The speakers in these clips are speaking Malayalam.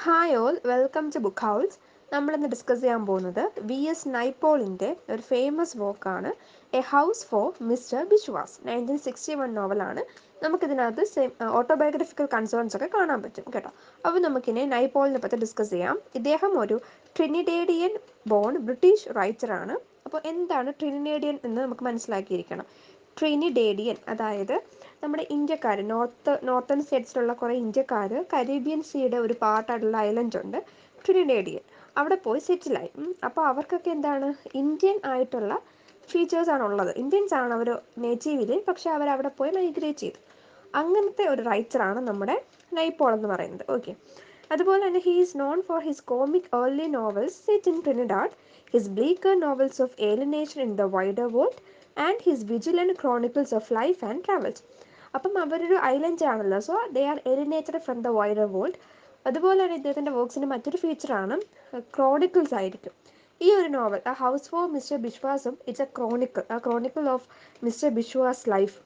Hi all welcome to book house. നമ്മളിന്ന് ഡിസ്കസ് ചെയ്യാൻ പോകുന്നത് വി.എസ്. നൈപോളിൻ്റെ ഒരു ഫേമസ് വർക്കാണ് a house for mister Biswas. 1961 നോവലാണ്. നമുക്കിതിനകത്ത് ഓട്ടോബയോഗ്രഫിക്കൽ കൺസേൺസ് ഒക്കെ കാണാൻ പറ്റും കേട്ടോ. അപ്പോൾ നമുക്കിനി നൈപോളിനെ പറ്റി ഡിസ്കസ് ചെയ്യാം. ഇദ്ദേഹം ഒരു ട്രിനിഡേഡിയൻ ബോൺ ബ്രിട്ടീഷ് റൈറ്ററാണ്. അപ്പോൾ എന്താണ് ട്രിനിഡേഡിയൻ എന്ന് നമുക്ക് മനസ്സിലാക്കിയിരിക്കണം. ട്രിനിഡേഡിയൻ അതായത് നമ്മുടെ ഇന്ത്യക്കാർ നോർത്തേൺ സ്റ്റേറ്റ്സിലുള്ള കുറേ ഇന്ത്യക്കാർ കരീബിയൻ സീയുടെ ഒരു പാർട്ടായിട്ടുള്ള ഐലൻഡ് ഉണ്ട് ട്രിനിഡേഡിയൻ. അവിടെ പോയി സെറ്റിലായി. അപ്പോൾ അവർക്കൊക്കെ എന്താണ് ഇന്ത്യൻ ആയിട്ടുള്ള ഫീച്ചേഴ്സാണ് ഉള്ളത്. ഇന്ത്യൻസ് ആണ് അവർ നേറ്റീവിൽ, പക്ഷെ അവരവിടെ പോയി മൈഗ്രേറ്റ് ചെയ്തു. അങ്ങനത്തെ ഒരു റൈറ്ററാണ് നമ്മുടെ നൈപോൾ എന്ന് പറയുന്നത്. ഓക്കെ, അതുപോലെ തന്നെ he is known for his comic early novels set in Trinidad, his bleaker novels of alienation in the wider world and his vigilant chronicles of life and travels. അപ്പം അവരൊരു ഐലൻഡ് ആണല്ലോ, so they are alienated from the wider world. അതുപോലെ തന്നെ ഇദ്ദേഹത്തിൻ്റെ വർക്ക്സിൻ്റെ മറ്റൊരു ഫീച്ചറാണ് ക്രോണിക്കിൾസ് ആയിരിക്കും. ഈ ഒരു novel a house for mister ബിശ്വാസും it's a chronicle of mister Biswas life.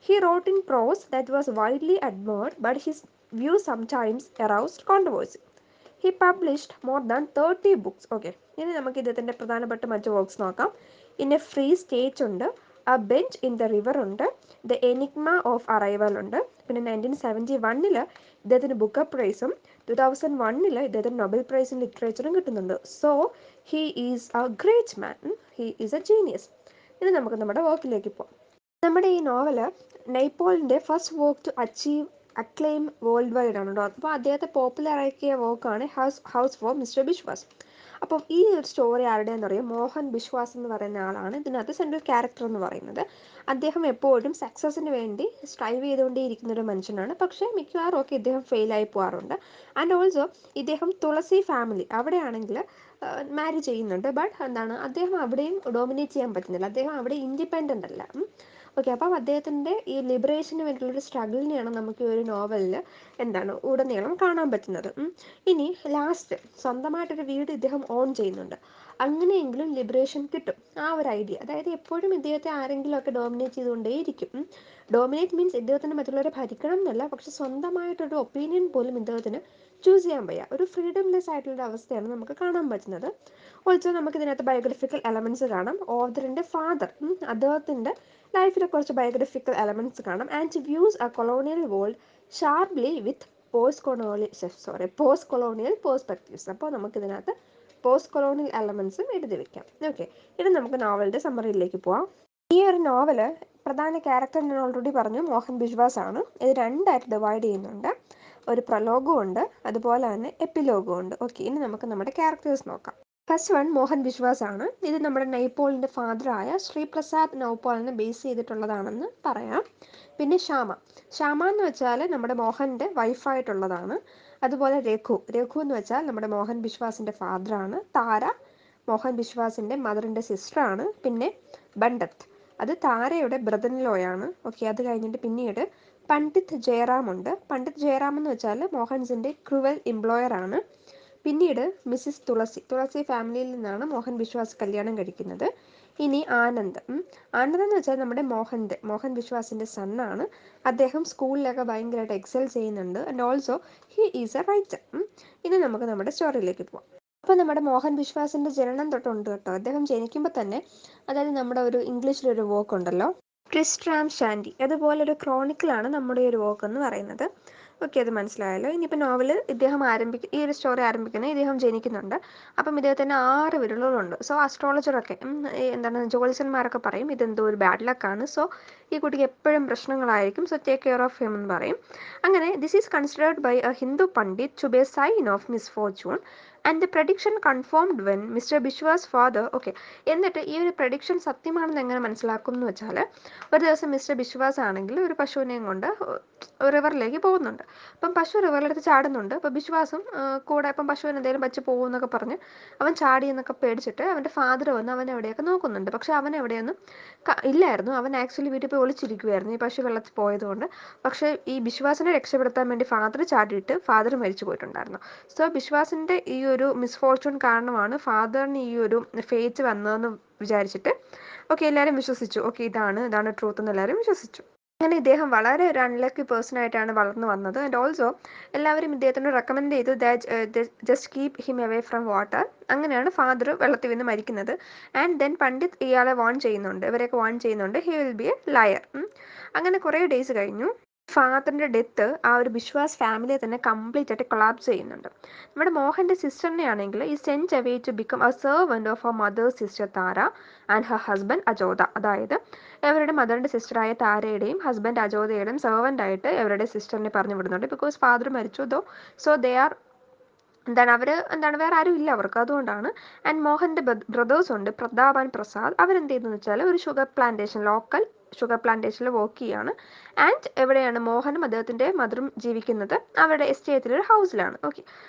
He wrote in prose that was widely admired, but his views sometimes aroused controversy. He published more than 30 books. Okay, ഇനി നമുക്ക് ഇദ്ദേഹത്തിൻ്റെ പ്രധാനപ്പെട്ട മറ്റു വർക്ക്സ് നോക്കാം. ഇൻ എ ഫ്രീ സ്റ്റേറ്റ് ഉണ്ട്, A bench in the river ഉണ്ട്, ദ എനിഗ്മ ഓഫ് അറൈവൽ ഉണ്ട്. പിന്നെ 1971 ഇദ്ദേഹത്തിന് ബുക്കർ പ്രൈസും 2001 ഇദ്ദേഹത്തിന് നൊബൽ പ്രൈസ് ഇൻ ലിറ്ററേച്ചറും കിട്ടുന്നുണ്ട്. So he is a great man, he is a genius. ഇനി നമുക്ക് നമ്മുടെ വർക്കിലേക്ക് പോകാം. നമ്മുടെ ഈ നോവല് നൈപോളിൻ്റെ first work to achieve acclaim world wide ആണ് കേട്ടോ. അപ്പോൾ അദ്ദേഹത്തെ പോപ്പുലർ ആക്കിയ വർക്കാണ് ഹൗസ് ഫോർ മിസ്റ്റർ ബിശ്വാസ്. അപ്പം ഈ ഒരു സ്റ്റോറി ആരുടെയെന്ന് പറയും, മോഹൻ ബിശ്വാസ് എന്ന് പറയുന്ന ആളാണ് ഇതിനകത്ത് സെൻട്രൽ ക്യാരക്ടർ എന്ന് പറയുന്നത്. അദ്ദേഹം എപ്പോഴും സക്സസിന് വേണ്ടി സ്ട്രൈവ് ചെയ്തുകൊണ്ടേയിരിക്കുന്ന ഒരു മനുഷ്യനാണ്. പക്ഷേ മിക്കവാറും ഒക്കെ ഇദ്ദേഹം ഫെയിലായി പോകാറുണ്ട്. ആൻഡ് ഓൾസോ ഇദ്ദേഹം തുളസി ഫാമിലി അവിടെയാണെങ്കിൽ മാരി ചെയ്യുന്നുണ്ട്. ബട്ട് എന്താണ്, അദ്ദേഹം അവിടെയും ഡോമിനേറ്റ് ചെയ്യാൻ പറ്റുന്നില്ല. അദ്ദേഹം അവിടെ ഇൻഡിപെൻഡൻ്റ് അല്ല. ഓക്കെ, അപ്പം അദ്ദേഹത്തിൻ്റെ ഈ ലിബറേഷന് വേണ്ടിയുള്ളൊരു സ്ട്രഗിളിനെയാണ് നമുക്ക് ഈ ഒരു നോവലിൽ എന്താണ് ഉടനീളം കാണാൻ പറ്റുന്നത്. ഇനി ലാസ്റ്റ് സ്വന്തമായിട്ടൊരു വീട് ഇദ്ദേഹം ഓൺ ചെയ്യുന്നുണ്ട്. അങ്ങനെയെങ്കിലും ലിബറേഷൻ കിട്ടും. ആ ഒരു ഐഡിയ, അതായത് എപ്പോഴും ഇദ്ദേഹത്തെ ആരെങ്കിലുമൊക്കെ ഡോമിനേറ്റ് ചെയ്തുകൊണ്ടേയിരിക്കും. ഡോമിനേറ്റ് മീൻസ് ഇദ്ദേഹത്തിന് മറ്റുള്ളവരെ ഭരിക്കണം എന്നല്ല, പക്ഷെ സ്വന്തമായിട്ടൊരു ഒപ്പീനിയൻ പോലും ഇദ്ദേഹത്തിന് ചൂസ് ചെയ്യാൻ വയ്യ. ഒരു ഫ്രീഡംലെസ് ആയിട്ടുള്ള അവസ്ഥയാണ് നമുക്ക് കാണാൻ പറ്റുന്നത്. ഓൾസോ നമുക്ക് ഇതിനകത്ത് ബയോഗ്രഫിക്കൽ എലമെൻറ്റ്സ് കാണാം. ഓഥറിൻ്റെ ഫാദർ, അദ്ദേഹത്തിൻ്റെ ലൈഫിലെ കുറച്ച് ബയോഗ്രഫിക്കൽ എലമെൻറ്റ്സ് കാണാം. And views A colonial world sharply with post colonial perspectives. അപ്പോൾ നമുക്കിതിനകത്ത് പോസ്റ്റ് കൊളോണിയൽ എലമെൻറ്റ്സും എഴുതി വെക്കാം. ഓക്കെ, ഇനി നമുക്ക് നോവലിൻ്റെ സമ്മറിയിലേക്ക് പോവാം. ഈ ഒരു നോവല് പ്രധാന ക്യാരക്ടർ ഞാൻ ഓൾറെഡി പറഞ്ഞു, മോഹൻ ബിശ്വാസ് ആണ്. ഇത് രണ്ടായിട്ട് ഡിവൈഡ് ചെയ്യുന്നുണ്ട്. ഒരു പ്രലോഗും ഉണ്ട്, അതുപോലെ തന്നെ എപ്പിലോഗും ഉണ്ട്. ഓക്കെ, ഇനി നമുക്ക് നമ്മുടെ ക്യാരക്ടേഴ്സ് നോക്കാം. ഫസ്റ്റ് വൺ മോഹൻ ബിശ്വാസ് ആണ്. ഇത് നമ്മുടെ നൈപോളിൻ്റെ ഫാദറായ ശ്രീപ്രസാദ് നൈപോളിനെ ബേസ് ചെയ്തിട്ടുള്ളതാണെന്ന് പറയാം. പിന്നെ ശ്യാമ എന്ന് വെച്ചാൽ നമ്മുടെ മോഹൻ്റെ വൈഫായിട്ടുള്ളതാണ്. അതുപോലെ രഘു എന്ന് വെച്ചാൽ നമ്മുടെ മോഹൻ ബിശ്വാസിൻ്റെ ഫാദറാണ്. താര മോഹൻ ബിശ്വാസിൻ്റെ മദറിൻ്റെ സിസ്റ്ററാണ്. പിന്നെ ബണ്ടത്ത് അത് താരയുടെ ബ്രദറിൻലോയാണ്. ഓക്കെ, അത് കഴിഞ്ഞിട്ട് പിന്നീട് പണ്ഡിറ്റ് ജയറാം ഉണ്ട്. പണ്ഡിറ്റ് ജയറാം എന്ന് വെച്ചാൽ മോഹൻസിൻ്റെ ക്രുവൽ എംപ്ലോയർ ആണ്. പിന്നീട് മിസ്സിസ് തുളസി ഫാമിലിയിൽ നിന്നാണ് മോഹൻ ബിശ്വാസ് കല്യാണം കഴിക്കുന്നത്. ഇനി ആനന്ദ് എന്ന് വെച്ചാൽ നമ്മുടെ മോഹൻ ബിശ്വാസിൻ്റെ സണ്ണാണ്. അദ്ദേഹം സ്കൂളിലൊക്കെ ഭയങ്കരമായിട്ട് എക്സൽ ചെയ്യുന്നുണ്ട്. And also he is A writer. ഇനി നമുക്ക് നമ്മുടെ സ്റ്റോറിയിലേക്ക് പോവാം. അപ്പോൾ നമ്മുടെ മോഹൻ ബിശ്വാസിൻ്റെ ജനനം തൊട്ടുണ്ട് കേട്ടോ. അദ്ദേഹം ജനിക്കുമ്പോൾ തന്നെ, അതായത് നമ്മുടെ ഒരു ഇംഗ്ലീഷിലൊരു വർക്ക് ഉണ്ടല്ലോ, ട്രിസ്ട്രാം ഷാൻഡി, അതുപോലൊരു ക്രോണിക്കിളാണ് നമ്മുടെ ഒരു വർക്ക് എന്ന് പറയുന്നത്. ഓക്കെ, അത് മനസ്സിലായല്ലോ. ഇനിയിപ്പോൾ നോവല് ഈ ഒരു സ്റ്റോറി ആരംഭിക്കുന്നത് ഇദ്ദേഹം ജനിക്കുന്നുണ്ട്. അപ്പം ഇദ്ദേഹത്തിന് 6 വിരലുകളുണ്ട്. സോ അസ്ട്രോളജറൊക്കെ എന്താണ് ജ്യോത്സ്യന്മാരൊക്കെ പറയും ഇതെന്തോ ഒരു ബാഡ് ലക്കാണ്. സോ ഈ കുട്ടിക്ക് എപ്പോഴും പ്രശ്നങ്ങളായിരിക്കും. So take care of him എന്ന് പറയും. അങ്ങനെ this is considered by a Hindu pandit to be a sign of misfortune and the prediction confirmed when mister Biswas father. Okay, എന്നിട്ട് ഈ ഒരു പ്രഡിക്ഷൻ സത്യമാണെന്ന് എങ്ങനെ മനസ്സിലാക്കും എന്ന് വെച്ചാൽ, ഒരു ദിവസം മിസ്റ്റർ ബിശ്വാസ് ആണെങ്കിൽ ഒരു പശുവിനെയും കൊണ്ട് റിവറിലേക്ക് പോകുന്നുണ്ട്. അപ്പം പശു റിവറിലെടുത്ത് ചാടുന്നുണ്ട്. അപ്പോൾ ബിശ്വാസും കൂടെ, ഇപ്പം പശുവിന് എന്തെങ്കിലും പറ്റി പോകും എന്നൊക്കെ പറഞ്ഞ് അവൻ ചാടി എന്നൊക്കെ പേടിച്ചിട്ട് അവൻ്റെ ഫാദർ വന്ന് അവൻ എവിടെയൊക്കെ നോക്കുന്നുണ്ട്. പക്ഷെ അവൻ എവിടെയൊന്നും ഇല്ലായിരുന്നു. അവൻ ആക്ച്വലി വീട്ടിൽ പോയി ഒളിച്ചിരിക്കുമായിരുന്നു ഈ പശു വെള്ളത്തിൽ പോയതുകൊണ്ട്. പക്ഷേ ഈ ബിശ്വാസിനെ രക്ഷപ്പെടുത്താൻ വേണ്ടി ഫാദർ ചാടിയിട്ട് ഫാദർ മരിച്ചു പോയിട്ടുണ്ടായിരുന്നു. സോ ബിശ്വാസിൻ്റെ ഈ ഒരു മിസ്ഫോർച്യൂൺ കാരണമാണ് ഫാദറിന് ഈ ഒരു ഫേറ്റ് വന്നതെന്ന് വിചാരിച്ചിട്ട് ഓക്കെ എല്ലാവരും വിശ്വസിച്ചു. ഓക്കെ, ഇതാണ് ട്രൂത്ത് എന്ന് എല്ലാവരും വിശ്വസിച്ചു. അങ്ങനെ ഇദ്ദേഹം വളരെ ഒരു അൺലക്കി പേഴ്സൺ ആയിട്ടാണ് വളർന്നു വന്നത്. ആൻഡ് ഓൾസോ എല്ലാവരും ഇദ്ദേഹത്തിന് റെക്കമെൻഡ് ചെയ്തു that just keep him away from water. അങ്ങനെയാണ് ഫാദർ വെള്ളത്തിൽ വീണ് മരിക്കുന്നത്. ആൻഡ് ദെൻ പണ്ഡിറ്റ് ഇയാളെ വാൺ ചെയ്യുന്നുണ്ട്, ഇവരെയൊക്കെ വാൺ ചെയ്യുന്നുണ്ട്, he will be A layer. അങ്ങനെ കുറേ ഡേയ്സ് കഴിഞ്ഞു. ഫാദറിൻ്റെ ഡെത്ത് ആ ഒരു ബിശ്വാസ് ഫാമിലിയെ തന്നെ കംപ്ലീറ്റ് ആയിട്ട് കൊളാപ്സ് ചെയ്യുന്നുണ്ട്. നമ്മുടെ മോഹൻ്റെ സിസ്റ്ററിനെ ആണെങ്കിൽ ഈ sent away to become a servant of her mother's sister Tara and her husband Ajodha. അതായത് അവരുടെ മദറിൻ്റെ സിസ്റ്ററായ താരയുടെയും ഹസ്ബൻഡ് അജോതയുടെയും സെർവൻ്റ് ആയിട്ട് അവരുടെ സിസ്റ്ററിനെ പറഞ്ഞു വിടുന്നുണ്ട്. ബിക്കോസ് ഫാദർ മരിച്ചു സോ ദേ ആർ വേറെ ആരും ഇല്ല അവർക്ക്, അതുകൊണ്ടാണ്. ആൻഡ് മോഹൻ്റെ ബ്രദേഴ്സ് ഉണ്ട്, പ്രതാപ് ആൻഡ് പ്രസാദ്. അവരെന്ത് ചെയ്തെന്ന് വെച്ചാൽ ഒരു ലോക്കൽ ഷുഗർ പ്ലാന്റേഷനിൽ വർക്ക് ചെയ്യാണ്. ആൻഡ് എവിടെയാണ് മോഹനും അദ്ദേഹത്തിൻ്റെ മദറും ജീവിക്കുന്നത്? അവരുടെ എസ്റ്റേറ്റിലൊരു ഹൗസിലാണ്. ഓക്കെ,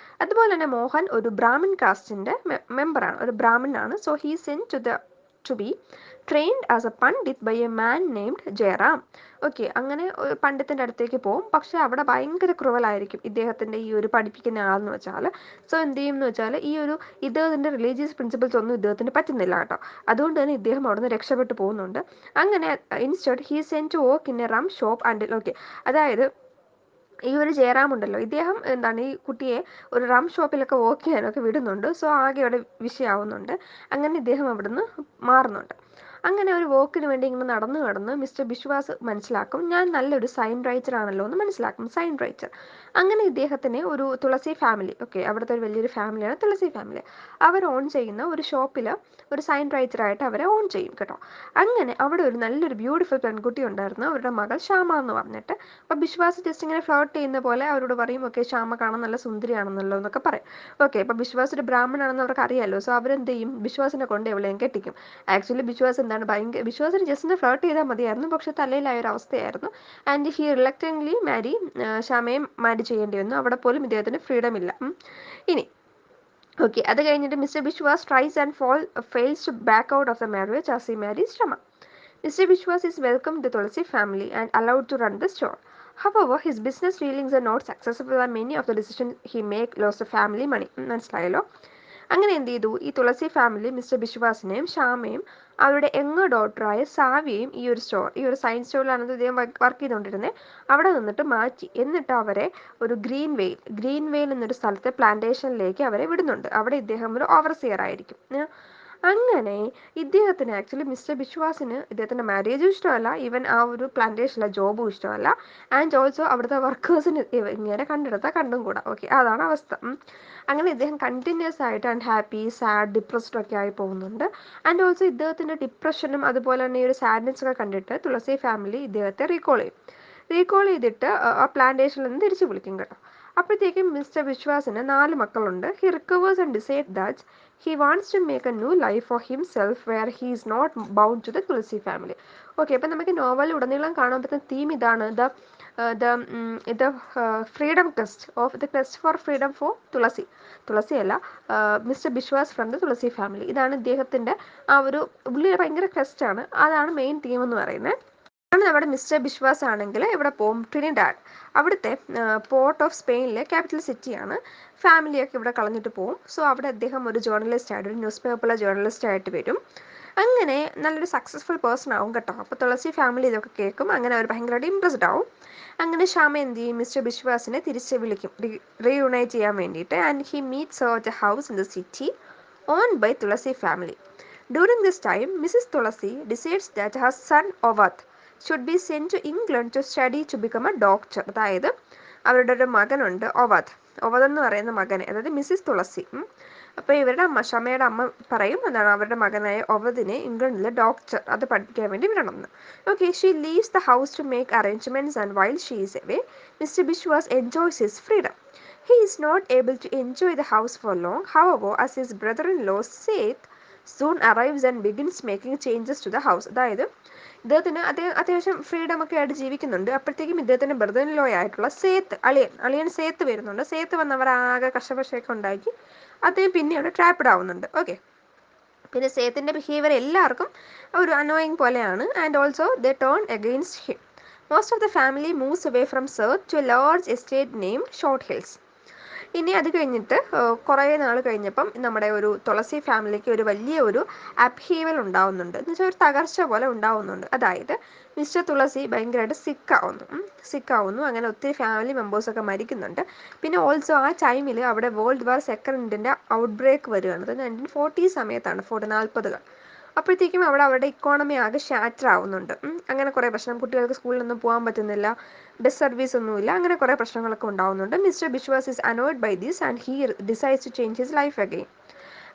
അതുപോലെ തന്നെ മോഹൻ ഒരു ബ്രാഹ്മിൻ കാസ്റ്റിൻ്റെ മെമ്പറാണ്, ഒരു ബ്രാഹ്മിനാണ്. So he sent to be trained as a pandit by a man named Jayaram. Okay, അങ്ങനെ പണ്ഡിത്തിൻ്റെ അടുത്തേക്ക് പോകും. പക്ഷേ അവിടെ ഭയങ്കര ക്രൂവലായിരിക്കും ഇദ്ദേഹത്തിൻ്റെ ഈ ഒരു പഠിപ്പിക്കുന്ന ആളെന്ന് വെച്ചാൽ. സോ എന്ത് ചെയ്യും എന്ന് വെച്ചാൽ ഇദ്ദേഹത്തിൻ്റെ റിലീജിയസ് പ്രിൻസിപ്പിൾസ് ഒന്നും ഇദ്ദേഹത്തിന് പറ്റുന്നില്ല കേട്ടോ. അതുകൊണ്ട് തന്നെ ഇദ്ദേഹം അവിടെ നിന്ന് രക്ഷപ്പെട്ടു പോകുന്നുണ്ട്. അങ്ങനെ instead he sent to work in a rum shop and okay, അതായത് ഈ ഒരു ജയറാം ഉണ്ടല്ലോ, ഇദ്ദേഹം ഈ കുട്ടിയെ ഒരു റം ഷോപ്പിലൊക്കെ വർക്ക് ചെയ്യാനൊക്കെ വിടുന്നുണ്ട്. സോ ആകെ അവിടെ വിഷയമാവുന്നുണ്ട്. അങ്ങനെ ഇദ്ദേഹം അവിടുന്ന് മാറുന്നുണ്ട്. അങ്ങനെ ഒരു വോക്കിന് വേണ്ടി ഇങ്ങനെ നടന്ന് മിസ്റ്റർ ബിശ്വാസ് മനസ്സിലാക്കും, ഞാൻ നല്ലൊരു സൈൻ റൈറ്റർ ആണല്ലോ എന്ന് മനസ്സിലാക്കും. Sign writer. അങ്ങനെ ഇദ്ദേഹത്തിന് ഒരു തുളസി ഫാമിലി, ഓക്കെ, അവിടുത്തെ ഒരു വലിയൊരു ഫാമിലിയാണ് തുളസി ഫാമിലി. അവർ ഓൺ ചെയ്യുന്ന ഒരു ഷോപ്പിൽ ഒരു സൈൻ റൈറ്ററായിട്ട് അവരെ ഓൺ ചെയ്യും കേട്ടോ. അങ്ങനെ അവിടെ ഒരു നല്ലൊരു ബ്യൂട്ടിഫുൾ പെൺകുട്ടി ഉണ്ടായിരുന്നു, അവരുടെ മകൾ ശ്യാമ എന്ന് പറഞ്ഞിട്ട്. അപ്പോൾ ബിശ്വാസ് ജസ്റ്റ് ഇങ്ങനെ ഫ്ലോട്ട് ചെയ്യുന്ന പോലെ അവരോട് പറയും, ഓക്കെ ശ്യാമ കാണാൻ നല്ല സുന്ദരിയാണെന്നല്ലോ എന്നൊക്കെ പറയും. ഓക്കെ, അപ്പോൾ ബിശ്വാസ് ഒരു ബ്രാഹ്മണാണെന്ന് അവർക്ക് അറിയാമല്ലോ. സോ അവരെന്ത് ചെയ്യും, ബിശ്വാസിനെ കൊണ്ട് എവിടെയും കെട്ടിക്കും. ആക്ച്വലി ബിശ്വാസ് ബിശ്വാസിന് ജസ്റ്റ് ഒന്ന് ഫ്ലോട്ട് ചെയ്താൽ മതിയായിരുന്നു, പക്ഷെ തലയിലായ ഒരു അവസ്ഥയായിരുന്നു. ആൻഡ് ഹി റിലക്റ്റൻ്റ്ലി ശ്യാമയെ മാരി ചെയ്യേണ്ടി വന്നു. അവിടെ പോലും ഇദ്ദേഹത്തിന് ഫ്രീഡം ഇല്ല. ഇനി ഓക്കെ, അത് കഴിഞ്ഞിട്ട് mister Biswas tries and fails to back out of the marriage as he marries Shama. Mr. Biswas is welcomed to the Tulsi family and allowed to run the store. However, his business dealings are not successful and many of the decisions he make lost the family money. മനസ്സിലായല്ലോ. അങ്ങനെ എന്ത് ചെയ്തു, ഈ തുളസി ഫാമിലി മിസ്റ്റർ ബിശ്വാസിനെയും ശ്യാമയും അവരുടെ യങ്ങർ ഡോട്ടറായ സാവിയെയും ഈ ഒരു സയൻസ് സ്റ്റോറിലാണ് ഇദ്ദേഹം വർക്ക് ചെയ്തുകൊണ്ടിരുന്നത്, അവിടെ നിന്നിട്ട് മാറ്റി. എന്നിട്ട് അവരെ ഒരു ഗ്രീൻ വെയിൽ എന്നൊരു സ്ഥലത്തെ പ്ലാന്റേഷനിലേക്ക് അവരെ വിടുന്നുണ്ട്. അവിടെ ഇദ്ദേഹം ഒരു ഓവർസിയർ ആയിരിക്കും. അങ്ങനെ ഇദ്ദേഹത്തിന് ആക്ച്വലി മിസ്റ്റർ ബിശ്വാസിന് ഇദ്ദേഹത്തിൻ്റെ മാരേജും ഇഷ്ടമല്ല, ഈവൻ ആ ഒരു പ്ലാന്റേഷനിലെ ജോബും ഇഷ്ടമല്ല. ആൻഡ് ഓൾസോ അവിടുത്തെ വർക്കേഴ്സിന് ഇങ്ങനെ കണ്ടും കൂടാ. ഓക്കെ, അതാണ് അവസ്ഥ. അങ്ങനെ ഇദ്ദേഹം കണ്ടിന്യൂസ് ആയിട്ട് അൺഹാപ്പി, സാഡ്, ഡിപ്രസ്ഡ് ഒക്കെ ആയി പോകുന്നുണ്ട്. ആൻഡ് ഓൾസോ ഇദ്ദേഹത്തിൻ്റെ ഡിപ്രഷനും അതുപോലെ തന്നെ ഈ ഒരു സാഡ്നെസ് ഒക്കെ കണ്ടിട്ട് തുളസി ഫാമിലി ഇദ്ദേഹത്തെ റീകോൾ ചെയ്തിട്ട് ആ പ്ലാന്റേഷനിൽ നിന്ന് തിരിച്ചു വിളിക്കും കേട്ടോ. അപ്പോഴത്തേക്കും മിസ്റ്റർ ബിശ്വാസിന് 4 മക്കളുണ്ട്. He recovers and decide that he wants to make a new life for himself where he is not bound to the Tulsi family. Okay, അപ്പം നമുക്ക് നോവൽ ഉടനീളം കാണാൻ പറ്റുന്ന തീം ഇതാണ്, the freedom quest for freedom for Tulsi അല്ല, Mr Biswas from the Tulsi family. ഇതാണ് ഇദ്ദേഹത്തിൻ്റെ ആ ഒരു ഉള്ളിൽ ഭയങ്കര ക്വസ്റ്റാണ്, അതാണ് മെയിൻ തീം എന്ന് പറയുന്നത്. നമ്മുടെ മിസ്റ്റർ ബിശ്വാസ് ആണെങ്കിൽ ഇവിടെ പോകും ട്രിനിഡാഡ്, അവിടുത്തെ പോർട്ട് ഓഫ് സ്പെയിനിലെ ക്യാപിറ്റൽ സിറ്റിയാണ്. ഫാമിലിയൊക്കെ ഇവിടെ കളഞ്ഞിട്ട് പോകും. സോ അവിടെ അദ്ദേഹം ഒരു ന്യൂസ് പേപ്പറിലെ ജേർണലിസ്റ്റ് ആയിട്ട് വരും. അങ്ങനെ നല്ലൊരു സക്സസ്ഫുൾ പേഴ്സൺ ആവും കേട്ടോ. അപ്പോൾ തുളസി ഫാമിലി ഇതൊക്കെ കേൾക്കും. അങ്ങനെ അവർ ഭയങ്കരമായിട്ട് ഇംപ്രസ്ഡ് ആവും. അങ്ങനെ ശ്യാമ എന്ത് ചെയ്യും, മിസ്റ്റർ ബിശ്വാസിനെ തിരിച്ച് വിളിക്കും റീയൂണൈറ്റ് ചെയ്യാൻ വേണ്ടിയിട്ട്. And he meets at a house in the city owned by Tulsi family. During this time, Mrs. Tulasi decides that her son Ovath should be sent to England to study to become a doctor. അതായത് അവരുടെ ഒരു മകനുണ്ട് ഒവധ് എന്ന് പറയുന്ന മകനെ, അതായത് മിസ്സിസ് തുളസി. അപ്പോൾ ഇവരുടെ ഷമയുടെ അമ്മ പറയും എന്താണ്, അവരുടെ മകനായ ഒവധിനെ ഇംഗ്ലണ്ടിലെ ഡോക്ടർ അത് പഠിപ്പിക്കാൻ വേണ്ടി വിടണമെന്ന്. Okay, she leaves the house to make arrangements and while she is away mister Biswas enjoys his freedom. He is not able to enjoy the house for long, however, as his brother-in-law Seth soon arrives and begins making changes to the house. അതായത് ഇദ്ദേഹത്തിന് അത്യാവശ്യം ഫ്രീഡം ഒക്കെ ആയിട്ട് ജീവിക്കുന്നുണ്ട്. അപ്പോഴത്തേക്കും ഇദ്ദേഹത്തിൻ്റെ ബ്രദർ-ഇൻ-ലോ ആയിട്ടുള്ള അളിയൻ സേത്ത് വരുന്നുണ്ട്. സേത്ത് വന്ന് അവർ ആകെ കഷ്ടപക്ഷയൊക്കെ ഉണ്ടാക്കി അദ്ദേഹം പിന്നെയാണ് ട്രാപ്ഡ് ആവുന്നുണ്ട്. ഓക്കെ, പിന്നെ സേത്തിൻ്റെ ബിഹേവിയർ എല്ലാവർക്കും ഒരു അനോയിങ് പോലെയാണ്. And also they turn against him. Most of the family moves away from Seth to a large estate named Short Hills. ഇനി അത് കഴിഞ്ഞിട്ട് കുറേ നാൾ കഴിഞ്ഞപ്പം നമ്മുടെ ഒരു തുളസി ഫാമിലിക്ക് ഒരു വലിയ ഒരു അപ്ഹീവൽ ഉണ്ടാവുന്നുണ്ട്, എന്ന് വെച്ചാൽ ഒരു തകർച്ച പോലെ ഉണ്ടാവുന്നുണ്ട്. അതായത് മിസ്റ്റർ തുളസി ഭയങ്കരമായിട്ട് സിക്കാവുന്നു. അങ്ങനെ ഒത്തിരി ഫാമിലി മെമ്പേഴ്സൊക്കെ മരിക്കുന്നുണ്ട്. പിന്നെ ഓൾസോ ആ ടൈമിൽ അവിടെ വേൾഡ് വാർ സെക്കൻഡിൻ്റെ ഔട്ട് ബ്രേക്ക് വരികയാണ്. അത് 1940 സമയത്താണ്, 40 അപ്പോഴത്തേക്കും അവിടെ അവരുടെ ഇക്കോണമി ആകെ ഷാറ്റർ ആവുന്നുണ്ട്. അങ്ങനെ കുറേ പ്രശ്നം, കുട്ടികൾക്ക് സ്കൂളിലൊന്നും പോകാൻ പറ്റുന്നില്ല, ബസ് സർവീസ് ഒന്നുമില്ല, അങ്ങനെ കുറേ പ്രശ്നങ്ങളൊക്കെ ഉണ്ടാവുന്നുണ്ട്. Mister Biswas is annoyed by this and he decides to change his life again.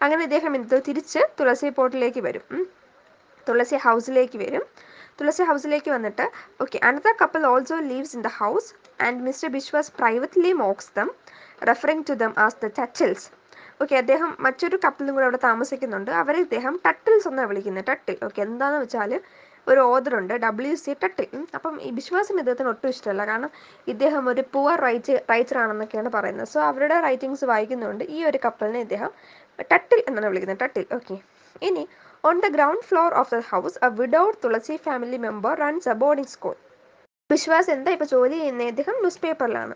അങ്ങനെ ഇദ്ദേഹം തിരിച്ച് തുളസി പോർട്ടിലേക്ക് വരും, തുളസി ഹൗസിലേക്ക് വന്നിട്ട് another couple also lives in the house and Mr. Biswas privately mocks them, referring to them as the Tuttles. അദ്ദേഹം മറ്റൊരു കപ്പിളും കൂടെ അവിടെ താമസിക്കുന്നുണ്ട്. അവരെ ഇദ്ദേഹം ടട്ടിൽസ് എന്നാണ് വിളിക്കുന്നത്. ടട്ടിൽ എന്താണെന്ന് വെച്ചാൽ ഒരു ഓദറുണ്ട്, WC ടട്ടിൽ. അപ്പം ഈ ബിശ്വാസിന് ഇദ്ദേഹത്തിന് ഒട്ടും ഇഷ്ടമല്ല, കാരണം ഇദ്ദേഹം ഒരു പുവർ റൈറ്റർ ആണെന്നൊക്കെയാണ് പറയുന്നത്. സോ അവരുടെ റൈറ്റിങ്സ് വായിക്കുന്നുണ്ട് ഈ ഒരു കപ്പിളിനെ ഇദ്ദേഹം ടട്ടിൽ എന്നാണ് വിളിക്കുന്നത്, ടട്ടിൽ. ഇനി on the ground floor of the house, a widowed Tulasi family member runs a boarding school. Biswas എന്താ ഇപ്പോൾ ജോലി ചെയ്യുന്നത്? ഇദ്ദേഹം ന്യൂസ് പേപ്പറിലാണ്.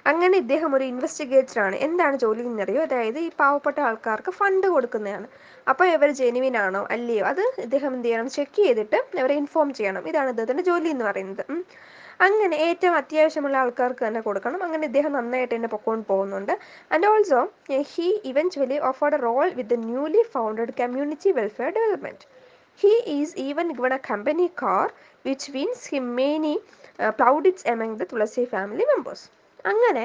അങ്ങനെ ഇദ്ദേഹം ഒരു ഇൻവെസ്റ്റിഗേറ്ററാണ്. എന്താണ് ജോലി എന്നറിയോ? അതായത് ഈ പാവപ്പെട്ട ആൾക്കാർക്ക് ഫണ്ട് കൊടുക്കുന്നതാണ്. അപ്പോൾ ഇവർ ജെനുവിൻ ആണോ അല്ലയോ അത് ഇദ്ദേഹം എന്ത് ചെയ്യണം, ചെക്ക് ചെയ്തിട്ട് അവരെ ഇൻഫോം ചെയ്യണം. ഇതാണ് ഇദ്ദേഹത്തിൻ്റെ ജോലി എന്ന് പറയുന്നത്. അങ്ങനെ ഏറ്റവും അത്യാവശ്യമുള്ള ആൾക്കാർക്ക് തന്നെ കൊടുക്കണം. അങ്ങനെ ഇദ്ദേഹം നന്നായിട്ട് തന്നെ പൊക്കോണ്ട് പോകുന്നുണ്ട്. And also he eventually offered a role with the newly founded community welfare development. He is even given a company car which wins him many plaudits among the Tulasi family members. അങ്ങനെ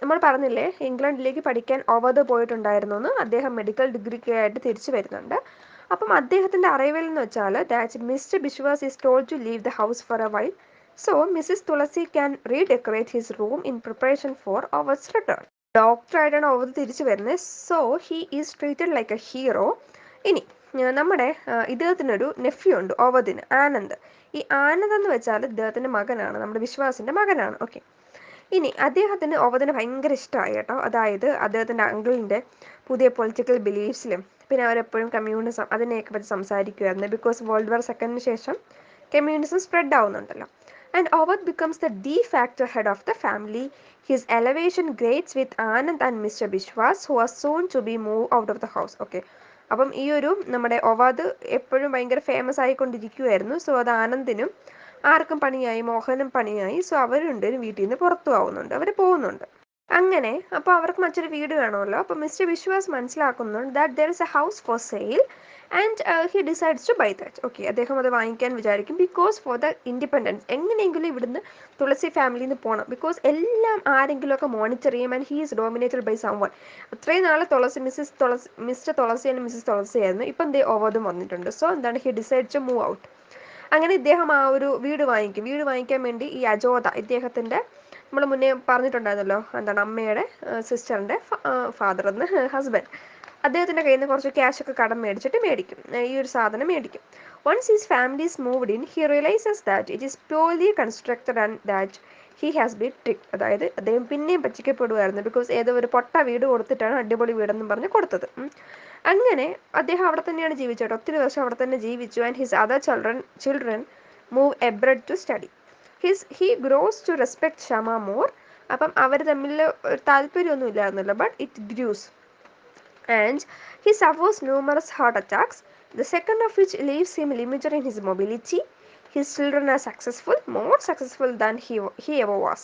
നമ്മൾ പറഞ്ഞില്ലേ ഇംഗ്ലണ്ടിലേക്ക് പഠിക്കാൻ ഓവത് പോയിട്ടുണ്ടായിരുന്നു എന്ന്. അദ്ദേഹം മെഡിക്കൽ ഡിഗ്രിക്ക് ആയിട്ട് തിരിച്ചു വരുന്നുണ്ട്. അപ്പം അദ്ദേഹത്തിൻ്റെ അറൈവൽ എന്ന് വെച്ചാൽ that Mr Biswas is told to leave the house for a while, so Mrs Tulsi can redecorate his room in preparation for Owad's return. ഡോക്ടറായിട്ടാണ് ഓവർ തിരിച്ചു വരുന്നത്. So he is treated like a hero. ഇനി നമ്മുടെ ഇദ്ദേഹത്തിനൊരു നെഫ്യൂ ഉണ്ട് ഓവദിന്, ആനന്ദ്. ഈ ആനന്ദ് എന്ന് വെച്ചാൽ ഇദ്ദേഹത്തിൻ്റെ മകനാണ്, നമ്മുടെ വിശ്വാസിൻ്റെ മകനാണ്. ഇനി അദ്ദേഹത്തിന് ഓവദിനെ ഭയങ്കര ഇഷ്ടമായി കേട്ടോ. അതായത് അദ്ദേഹത്തിൻ്റെ അങ്കിളിൻ്റെ പുതിയ പൊളിറ്റിക്കൽ ബിലീഫ്സിലും പിന്നെ അവരെപ്പോഴും കമ്മ്യൂണിസം അതിനെയൊക്കെ പറ്റി സംസാരിക്കുമായിരുന്നു. ബിക്കോസ് വേൾഡ് വാർ സെക്കൻഡിന് ശേഷം കമ്മ്യൂണിസം സ്പ്രെഡ് ആവുന്നുണ്ടല്ലോ. And Owad becomes the de facto head of the family. His elevation grates with Anand and Mr Biswas who are soon to be move out of the house. അപ്പം ഈ ഒരു നമ്മുടെ ഒവാദ് എപ്പോഴും ഭയങ്കര ഫേമസ് ആയിക്കൊണ്ടിരിക്കുമായിരുന്നു. സോ അത് ആനന്ദിനും ആർക്കും പണിയായി, മോഹനും പണിയായി. സോ അവർ രണ്ടുപേരും വീട്ടിൽ നിന്ന് പുറത്തു ആവുന്നുണ്ട്, അവർ പോകുന്നുണ്ട്. അങ്ങനെ അപ്പോൾ അവർക്ക് മറ്റൊരു വീട് വേണമല്ലോ. അപ്പോൾ മിസ്റ്റർ ബിശ്വാസ് മനസ്സിലാക്കുന്നുണ്ട് that there is a house for sale and he decides to buy that. അദ്ദേഹം അത് വാങ്ങിക്കാൻ വിചാരിക്കും. ബിക്കോസ് ഫോർ ദ ഇൻഡിപെൻഡൻസ്, എങ്ങനെയെങ്കിലും ഇവിടുന്ന് തുളസി ഫാമിലിയിൽ നിന്ന് പോകണം. ബിക്കോസ് എല്ലാം ആരെങ്കിലുമൊക്കെ മോണിറ്റർ ചെയ്യും and he is dominated by someone. അത്രയും നാളെ mister Tulsi and Mrs Tulsi ആയിരുന്നു. ഇപ്പം ദേ ഓവറും വന്നിട്ടുണ്ട്. സോ എന്താണ്, he decide to move out. അങ്ങനെ ഇദ്ദേഹം ആ ഒരു വീട് വാങ്ങിക്കാൻ വേണ്ടി ഈ അജോത ഇദ്ദേഹത്തിൻ്റെ, നമ്മൾ മുന്നേ പറഞ്ഞിട്ടുണ്ടായിരുന്നല്ലോ എന്താണ്, അമ്മയുടെ സിസ്റ്ററിൻ്റെ ഫാദർ എന്ന് ഹസ്ബൻഡ്, അദ്ദേഹത്തിൻ്റെ കയ്യിൽ നിന്ന് കുറച്ച് ക്യാഷൊക്കെ കടം മേടിക്കും, ഈ ഒരു സാധനം മേടിക്കും. Once his family is moved in he realises that it is purely constructed and that he has been tricked. അതായത് അദ്ദേഹം പിന്നെയും പറ്റിക്കപ്പെടുമായിരുന്നു. ബിക്കോസ് ഏതോ ഒരു പൊട്ട വീട് കൊടുത്തിട്ടാണ് അടിപൊളി വീടെന്നും പറഞ്ഞ് കൊടുത്തത്. അങ്ങനെ അദ്ദേഹം അവിടെ തന്നെയാണ് ജീവിച്ചത്. ഒത്തിരി വർഷം അവിടെ തന്നെ ജീവിച്ചു. And his other children move abroad to study. He grows to respect Shama more. അപ്പം അവർ തമ്മിൽ താല്പര്യമൊന്നും ഇല്ലായിരുന്നല്ലോ, but it grows. And he suffers numerous heart attacks, the second of which leaves him limited in his mobility. His children are successful, more successful than he ever was.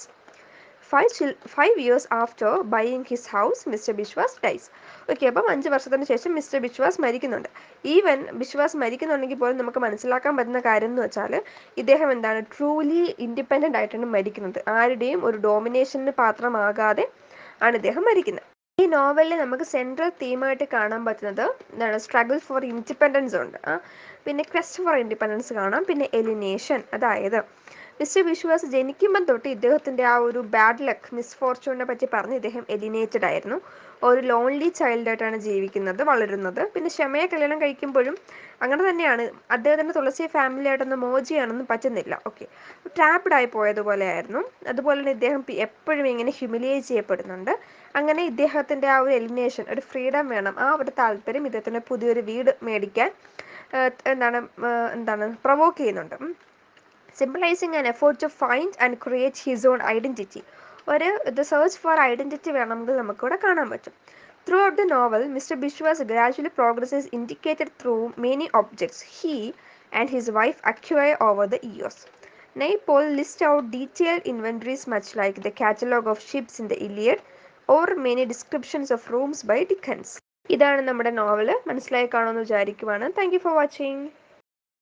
5 years after buying his house, Mr. Biswas dies. അപ്പം 5 വർഷത്തിന് ശേഷം മിസ്റ്റർ ബിശ്വാസ് മരിക്കുന്നുണ്ട്. ഈവൻ ബിശ്വാസ് മരിക്കുന്നുണ്ടെങ്കിൽ പോലും നമുക്ക് മനസ്സിലാക്കാൻ പറ്റുന്ന കാര്യം എന്ന് വെച്ചാൽ ഇദ്ദേഹം എന്താണ്, ട്രൂലി ഇൻഡിപെൻഡൻ്റ് ആയിട്ടാണ് മരിക്കുന്നത്. ആരുടെയും ഒരു ഡോമിനേഷന് പാത്രമാകാതെ ആണ് ഇദ്ദേഹം മരിക്കുന്നത്. ഈ നോവലിൽ നമുക്ക് സെൻട്രൽ തീമായിട്ട് കാണാൻ പറ്റുന്നത് എന്താണ്, സ്ട്രഗിൾ ഫോർ ഇൻഡിപെൻഡൻസ് ഉണ്ട്, പിന്നെ ക്വസ്റ്റ് ഫോർ ഇൻഡിപെൻഡൻസ് കാണാം, പിന്നെ എലിനേഷൻ. അതായത് മിസ്റ്റർ ബിശ്വാസ് ജനിക്കുമ്പം തൊട്ട് ഇദ്ദേഹത്തിൻ്റെ ആ ഒരു ബാഡ് ലക്ക്, മിസ്ഫോർച്യൂണിനെ പറ്റി പറഞ്ഞ് ഇദ്ദേഹം എലിനേറ്റഡ് ആയിരുന്നു. ഒരു ലോൺലി ചൈൽഡായിട്ടാണ് ജീവിക്കുന്നത്, വളരുന്നത്. പിന്നെ ക്ഷമയെ കല്യാണം കഴിക്കുമ്പോഴും അങ്ങനെ തന്നെയാണ്. അദ്ദേഹത്തിൻ്റെ തുളസി ഫാമിലിയായിട്ടൊന്നും മോജ് ചെയ്യാനൊന്നും പറ്റുന്നില്ല. ട്രാപ്ഡ് ആയി പോയതുപോലെ ആയിരുന്നു. അതുപോലെ തന്നെ ഇദ്ദേഹം എപ്പോഴും ഇങ്ങനെ ഹ്യൂമിലിയേറ്റ് ചെയ്യപ്പെടുന്നുണ്ട്. അങ്ങനെ ഇദ്ദേഹത്തിൻ്റെ ആ ഒരു എലിനേഷൻ, ഒരു ഫ്രീഡം വേണം, ആ ഒരു താല്പര്യം ഇദ്ദേഹത്തിന് പുതിയൊരു വീട് മേടിക്കാൻ എന്താണ് പ്രൊവോക്ക് ചെയ്യുന്നുണ്ട്. Symbolizing an effort to find and create his own identity. The search for identity വേണമെങ്കിൽ നമുക്കിവിടെ കാണാൻ പറ്റും. Throughout the novel, Mr. Biswas gradually progresses indicated through many objects he and his wife acquire over the years. Naipaul lists out detailed inventories much like the catalogue of ships in the Iliad or many descriptions of rooms by Dickens. ഇതാണ് നമ്മുടെ നോവൽ. മനസ്സിലായി കാണുമെന്ന് വിചാരിക്കുവാണ്. Thank you for watching.